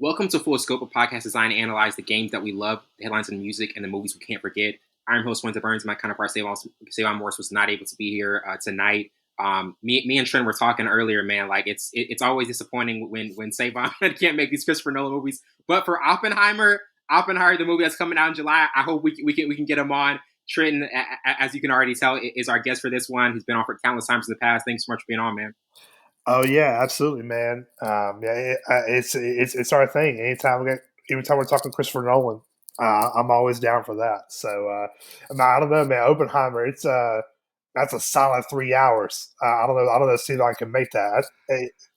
Welcome to Full Scope, a podcast designed to analyze the games that we love, the headlines and the music, and the movies we can't forget. I'm host Winter Burns. My counterpart, Savon Morris, was not able to be here tonight. Me and Trent were talking earlier, man. Like it's always disappointing when Savon can't make these Christopher Nolan movies. But for Oppenheimer, the movie that's coming out in July, I hope we can get him on. Trenton, as you can already tell, is our guest for this one. He's been on for countless times in the past. Thanks so much for being on, man. Oh yeah, absolutely, man. It's our thing. Anytime we're talking Christopher Nolan, I'm always down for that. So I don't know, man. Oppenheimer, that's a solid 3 hours. I don't know. See if I can make that.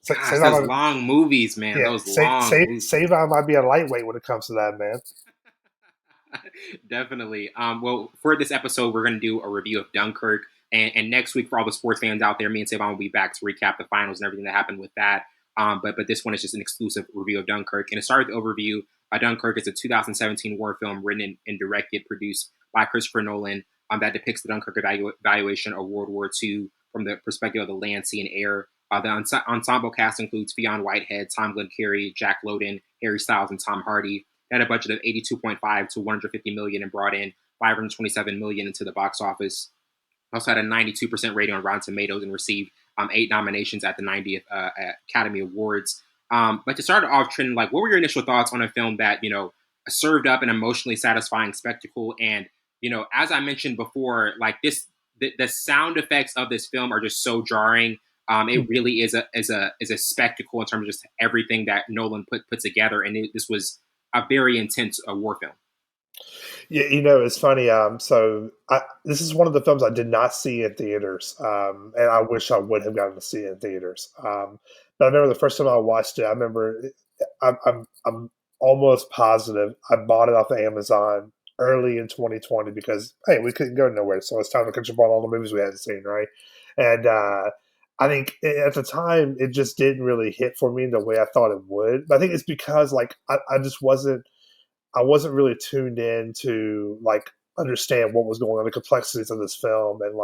Gosh, those long movies, man. Yeah, Those long movies. Savon might be a lightweight when it comes to that, man. Definitely. Well, for this episode, we're going to do a review of Dunkirk. And next week, for all the sports fans out there, me and Savon will be back to recap the finals and everything that happened with that. But this one is just an exclusive review of Dunkirk. And to start with the overview, Dunkirk is a 2017 war film written and directed, produced by Christopher Nolan that depicts the Dunkirk evacuation of World War II from the perspective of the land, sea, and air. The ensemble cast includes Fionn Whitehead, Tom Glencarry, Jack Lowden, Harry Styles, and Tom Hardy. It had a budget of $82.5 to $150 million and brought in $527 million into the box office. Also had a 92% rating on Rotten Tomatoes and received 8 nominations at the 90th Academy Awards. But to start off, Trenton, like, what were your initial thoughts on a film that, served up an emotionally satisfying spectacle? And, as I mentioned before, like the sound effects of this film are just so jarring. It really is a spectacle in terms of just everything that Nolan put together. And this was a very intense war film. Yeah, it's funny. This is one of the films I did not see in theaters, and I wish I would have gotten to see it in theaters. But I remember the first time I watched it. I'm almost positive I bought it off of Amazon early in 2020 because hey, we couldn't go nowhere, so it's time to catch up on all the movies we hadn't seen, right? And I think at the time it just didn't really hit for me the way I thought it would. But I think it's because I just wasn't. I wasn't really tuned in to understand what was going on, the complexities of this film, and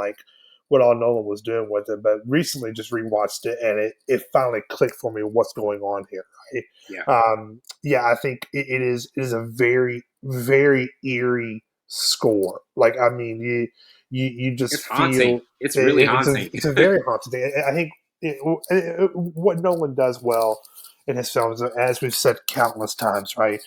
what all Nolan was doing with it. But recently, just rewatched it, and it finally clicked for me what's going on here. Right? I think it is a very, very eerie score. You just it's haunting. It's really haunting. It's a very haunting thing. I think what Nolan does well in his films, as we've said countless times, right?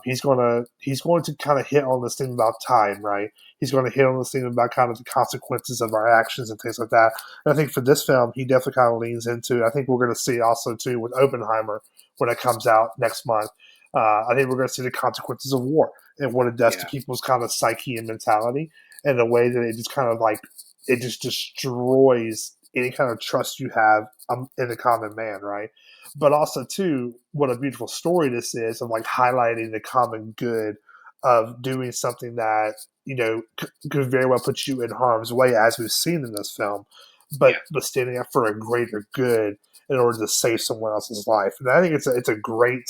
He's going to kind of hit on this thing about time, right? He's going to hit on this thing about kind of the consequences of our actions and things like that. And I think for this film, he definitely kind of leans into. I think we're going to see also too with Oppenheimer when it comes out next month. I think we're going to see the consequences of war and what it does to people's kind of psyche and mentality, and the way that it just kind of it just destroys any kind of trust you have in the common man, right? But also, too, what a beautiful story this is of highlighting the common good of doing something that, could very well put you in harm's way, as we've seen in this film, but standing up for a greater good in order to save someone else's life. And I think it's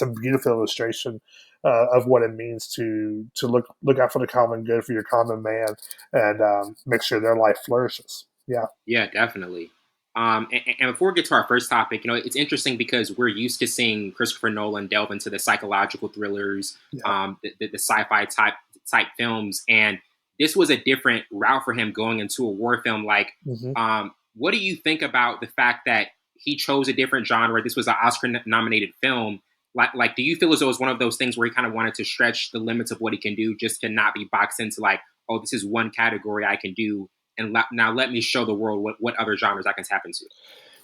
a beautiful illustration of what it means to look out for the common good for your common man and make sure their life flourishes. Yeah, definitely. And before we get to our first topic, it's interesting because we're used to seeing Christopher Nolan delve into the psychological thrillers, the sci-fi type films, and this was a different route for him going into a war film. What do you think about the fact that he chose a different genre? This was an Oscar-nominated film. Do you feel as though it's one of those things where he kind of wanted to stretch the limits of what he can do, just to not be boxed into this is one category I can do, and now let me show the world what other genres I can tap into?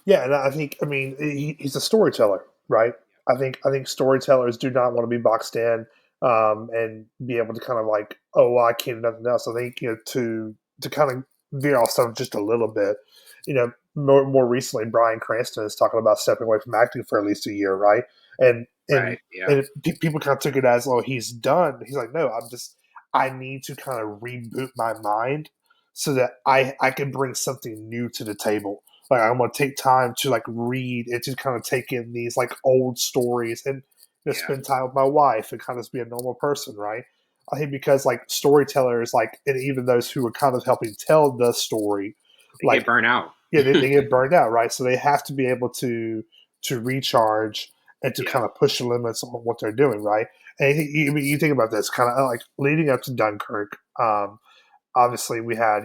Yeah, and he's a storyteller, right? I think storytellers do not want to be boxed in and be able to kind of I can't do nothing else. I think to kind of veer off some just a little bit, more recently, Bryan Cranston is talking about stepping away from acting for at least a year, right? And people kind of took it as, oh, he's done. He's like, no, I need to kind of reboot my mind so that I can bring something new to the table. I'm going to take time to read and to kind of take in these old stories and spend time with my wife and kind of be a normal person, right? I think because storytellers and even those who are kind of helping tell the story, they get burned out. Yeah, they get burned out, right? So they have to be able to recharge and to Yeah. kind of push the limits on what they're doing, right? And you think about this kind of like leading up to Dunkirk. Obviously, we had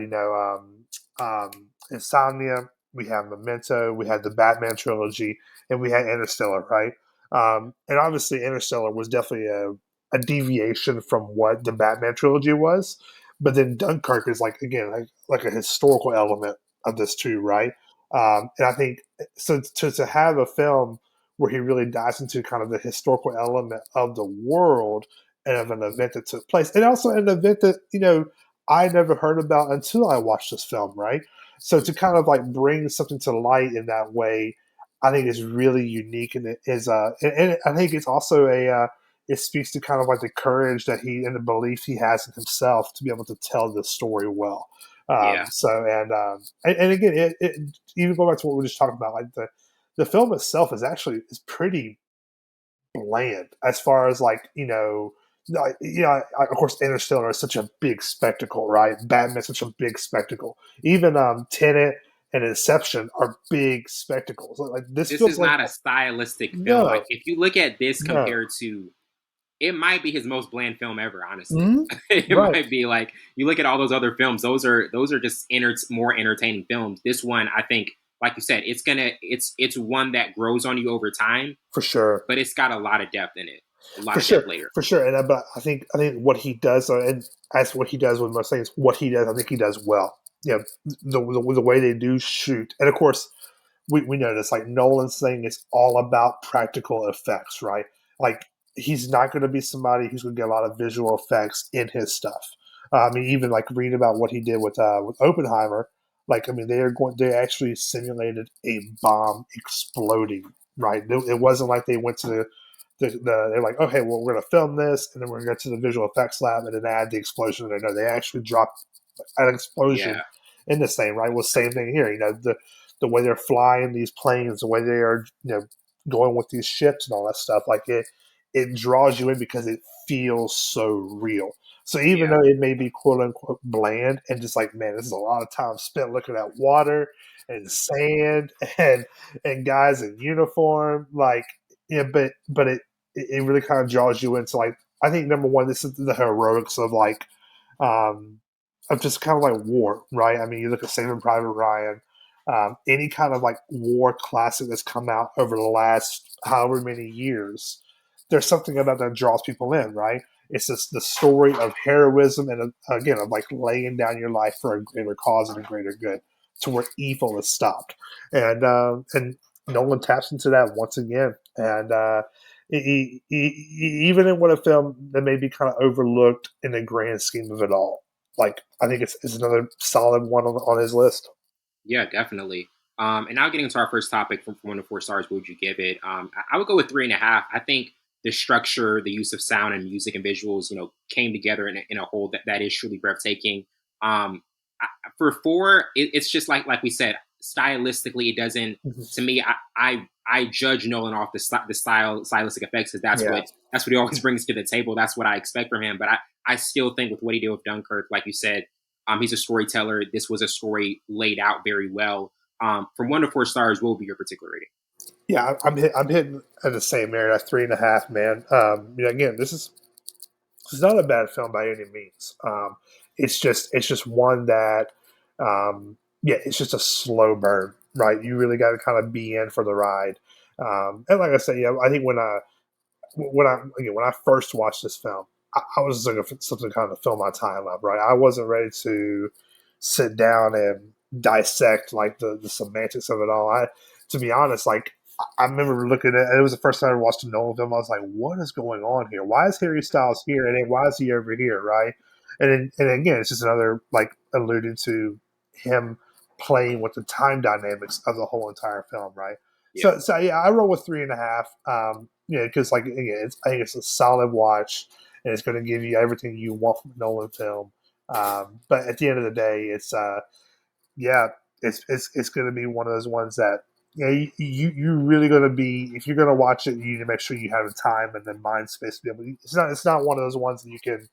Insomnia, we had Memento, we had the Batman trilogy, and we had Interstellar, right? And obviously, Interstellar was definitely a deviation from what the Batman trilogy was, but then Dunkirk is like again like a historical element of this too, right? And I think so to have a film where he really dives into kind of the historical element of the world and of an event that took place, and also an event that I never heard about until I watched this film, right? So to kind of like bring something to light in that way, I think is really unique, and it is and I think it's also it speaks to kind of like the courage that he and the belief he has in himself to be able to tell this story well. Yeah. And again, even going back to what we were just talking about, like the film itself is pretty bland as far as like of course Interstellar is such a big spectacle, right? Batman's such a big spectacle. Even Tenet and Inception are big spectacles. Like this This feels is like not a stylistic film. Like no, if you look at this no, compared to, it might be his most bland film ever. Honestly, hmm it right, might be like you look at all those other films. Those are just more entertaining films. This one, I think, like you said, it's one that grows on you over time, for sure. but it's got a lot of depth in it. A lot For of depth sure, later. for sure. And but I think what he does, and as what he does with most things, what he does, I think he does well. The way they do shoot, and of course, we know this. Like Nolan's thing is all about practical effects, right? Like he's not going to be somebody who's going to get a lot of visual effects in his stuff. I mean, even like reading about what he did with Oppenheimer. Like, I mean, they actually simulated a bomb exploding. Right? It wasn't like they went to they're like, okay, well, we're going to film this, and then we're going to go to the visual effects lab and then add the explosion. And no, they actually dropped an explosion Yeah, in this thing, right? Well, same thing here. The way they're flying these planes, the way they are, going with these ships and all that stuff, like it draws you in because it feels so real. So even yeah, though it may be quote unquote bland and just like, man, this is a lot of time spent looking at water and sand and guys in uniform, like but it really kind of draws you into like I think number one, this is the heroics um, of just kind of like war, right? I mean, you look at Saving Private Ryan, any kind of like war classic that's come out over the last however many years. There's something about that draws people in, right? It's just the story of heroism and again of like laying down your life for a greater cause and a greater good, to where evil is stopped, and Nolan taps into that once again, and even in what a film that may be kind of overlooked in the grand scheme of it all. Like I think it's another solid one on his list. yeah, definitely. And now getting into our first topic from 1 to 4 stars, what would you give it? I would go with 3.5. I think the structure, the use of sound and music and visuals, came together in a whole that is truly breathtaking. For 4, it's just like we said, stylistically, it doesn't. To me, I judge Nolan off the stylistic effects because Yeah, that's what he always brings to the table. That's what I expect from him. But I still think with what he did with Dunkirk, like you said, he's a storyteller. This was a story laid out very well. From 1 to 4 stars, what would be your particular rating? yeah, I'm hitting at the same area, 3.5, man. Again, this is not a bad film by any means. It's just one that, it's just a slow burn, right? You really got to kind of be in for the ride. And like I said, I think when I first watched this film, I was looking for something to kind of fill my time up, right? I wasn't ready to sit down and dissect like the semantics of it all. To be honest, like I remember looking at it was the first time I watched a Nolan film. I was like, what is going on here? Why is Harry Styles here and then why is he over here, right? And again, it's just another like alluding to him playing with the time dynamics of the whole entire film, right? Yeah, So yeah, I roll with 3.5. Because like again, I think it's a solid watch, and it's going to give you everything you want from a Nolan film. But at the end of the day, yeah, it's going to be one of those ones that you really going to be if you're going to watch it, you need to make sure you have the time and the mind space to be able. It's not one of those ones that you can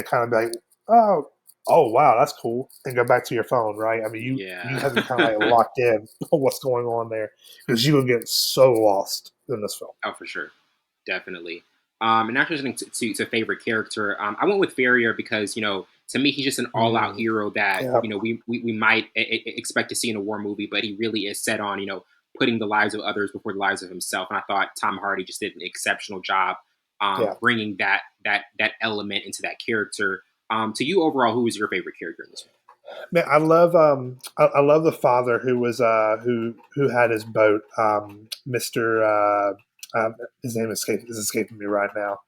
kind of be like, oh, oh wow, that's cool, and go back to your phone, right? I mean, you Yeah. have to kind of like locked in on what's going on there because you will get so lost in this film. Oh, for sure, definitely. And now transitioning to favorite character, I went with Farrier because to me he's just an all-out Mm, hero that yeah, we might expect to see in a war movie, but he really is set on putting the lives of others before the lives of himself. And I thought Tom Hardy just did an exceptional job yeah. bringing that element into that character. To you overall, who was your favorite character in this one? Man, I love the father who was who had his boat, Mister. His name is escaping me right now.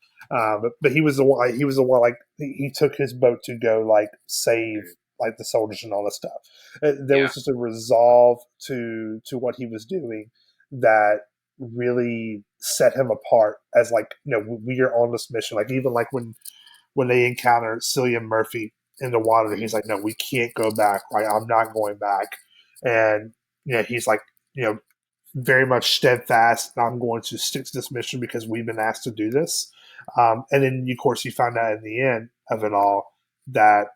But he was the one like he took his boat to go like save Mhm. like the soldiers and all that stuff. There Yeah, was just a resolve to what he was doing that really set him apart as like we are on this mission. Like even like when they encounter Cillian Murphy in the water, mhm. he's like, "No, we can't go back. Right? I'm not going back." And he's like, you know, very much steadfast. I'm going to stick to this mission because we've been asked to do this. And then, of course, you find out in the end of it all that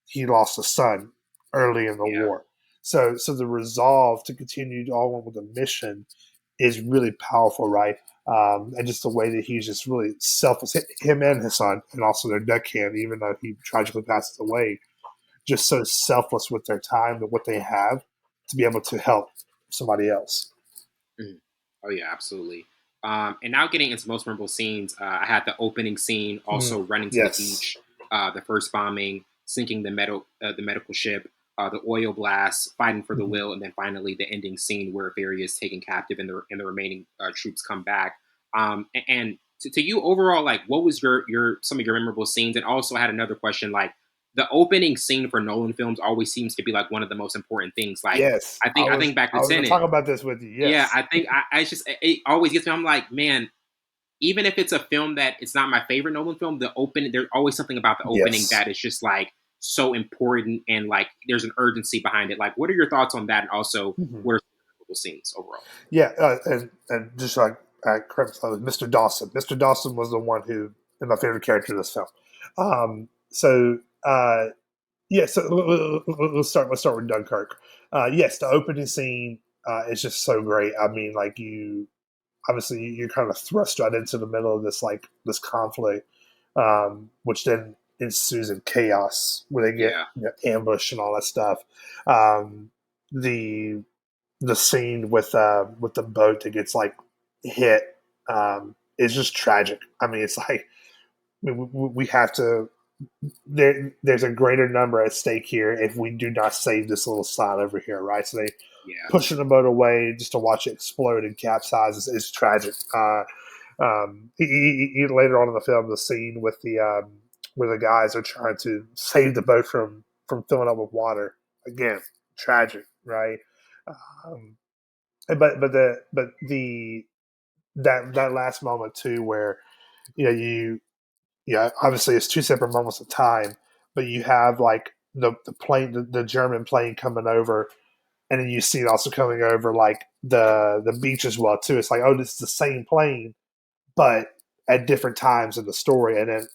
he lost a son early in the Yeah, war. So the resolve to continue on with the mission is really powerful, right? And just the way that he's just really selfless, him and his son, and also their deckhand, even though he tragically passes away, just so selfless with their time and what they have to be able to help somebody else. Mhm. Oh yeah, absolutely. And now getting into most memorable scenes, I had the opening scene, Mm, also running to the yes. beach, the first bombing, sinking the medical ship, the oil blast, fighting for the Mhm. will, and then finally the ending scene where Barry is taken captive and the remaining troops come back. And to you overall, like, what was your some of your memorable scenes? And also I had another question, like the opening scene for Nolan films always seems to be like one of the most important things. Like Yes. I think back I to was going to Tenet. talk about this with you. Yeah, Yes. I think I just it always gets me. I'm like, man, even if it's a film that it's not my favorite Nolan film, the open there's always something about the opening Yes. that is just like so important and like there's an urgency behind it. Like, what are your thoughts on that? And also, Mhm. what are the scenes overall? Yeah. And just like correct, Mr. Dawson. Mr. Dawson was the one who is my favorite character in this film. So yeah, so let's start with Dunkirk. Yes, the opening scene is just so great. I mean, like you obviously you're kind of thrust right into the middle of this conflict, which then ensues in chaos where they get Yeah, ambushed and all that stuff. The the scene with the boat that gets like hit is just tragic. I mean, it's like we have to there's a greater number at stake here if we do not save this little side over here, right? So they yeah, pushing the boat away just to watch it explode and capsize is tragic. Later on in the film, the scene with the where the guys are trying to save the boat from filling up with water again, tragic, right? Um, but the that last moment too, where you yeah, obviously it's two separate moments of time, but you have like the plane, the German plane coming over, and then you see it also coming over like the beach as well too. It's like, oh, this is the same plane, but at different times in the story. And then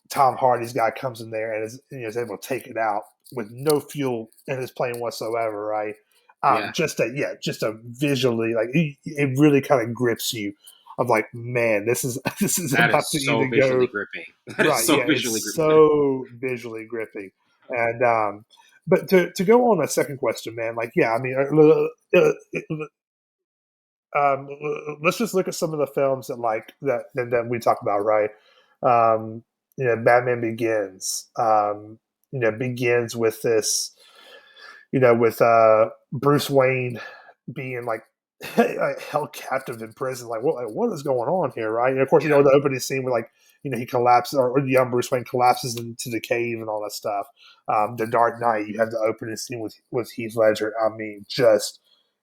Tom Hardy's guy comes in there and is able to take it out with no fuel in his plane whatsoever, right? yeah. Just a visually like it really kind of grips you of like, man, this is this is That about is to so either visually go gripping. That is right. so Yeah, it's visually gripping. so visually gripping, and but to go on a second question, man, like yeah, I mean, let's just look at some of the films that that we talk about, right? Um, Batman Begins. Begins with this, with Bruce Wayne being like held captive in prison. What is going on here, right? And of course, Yeah, the opening scene where like he collapses, or young Bruce Wayne collapses into the cave and all that stuff. The Dark Knight. You have the opening scene with Heath Ledger. I mean, just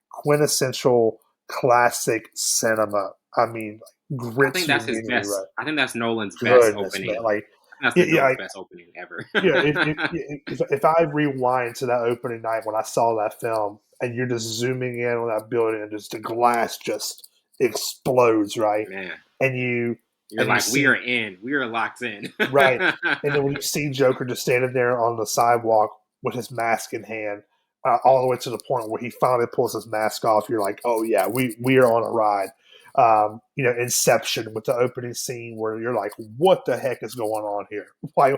quintessential classic cinema. I mean, like, I grips think you that's his immediately, best. right? I think that's Nolan's best Goodness, man! opening. Like, I think that's yeah, the yeah, Nolan's like, best opening ever. yeah. If I rewind to that opening night when I saw that film, and you're just zooming in on that building, and just the glass just explodes, right? Man, And You're and you like, we are see in. We are locked in. right, and then when you see Joker just standing there on the sidewalk with his mask in hand, all the way to the point where he finally pulls his mask off, you're like, oh yeah, we are on a ride. Inception with the opening scene where you're like, what the heck is going on here? Why,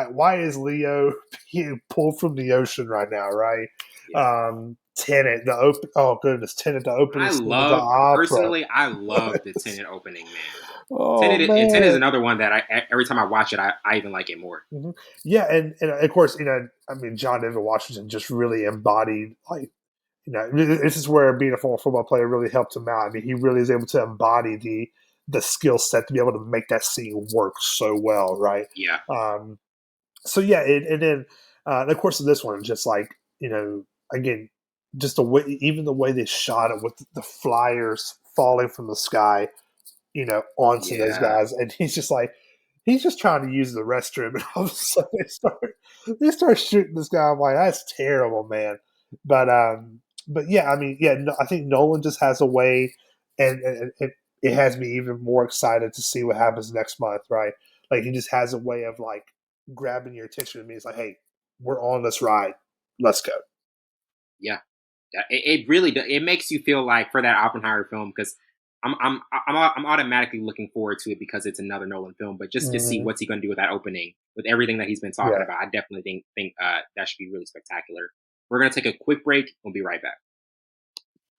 why is Leo being pulled from the ocean right now? Right? Yeah. Tenet, the open. Oh goodness, Tenet, the opening scene of the opera. I love the Tenet opening, man. Oh Tenet is man. another one that every time I watch it, I even like it more. Mhm. Yeah, and of course, I mean, John David Washington just really embodied, like, this is where being a former football player really helped him out. I mean, he really is able to embody the skill set to be able to make that scene work so well, right? Yeah. Um, so yeah, and then and of course this one, just like again, just the way, even the way they shot it with the flyers falling from the sky, onto those Yeah. guys, and he's just trying to use the restroom, and all of a sudden they start shooting this guy. I'm like, that's terrible, man. But yeah, I mean, yeah, no, I think Nolan just has a way, and it has me even more excited to see what happens next month, right? Like he just has a way of like grabbing your attention. And me, it's like, hey, we're on this ride, let's go. Yeah. Yeah, it really does. It makes you feel like for that Oppenheimer film because I'm automatically looking forward to it because it's another Nolan film. But just to see Hmm. what's he going to do with that opening, with everything that he's been talking Yeah. about, I definitely think that should be really spectacular. We're going to take a quick break. We'll be right back.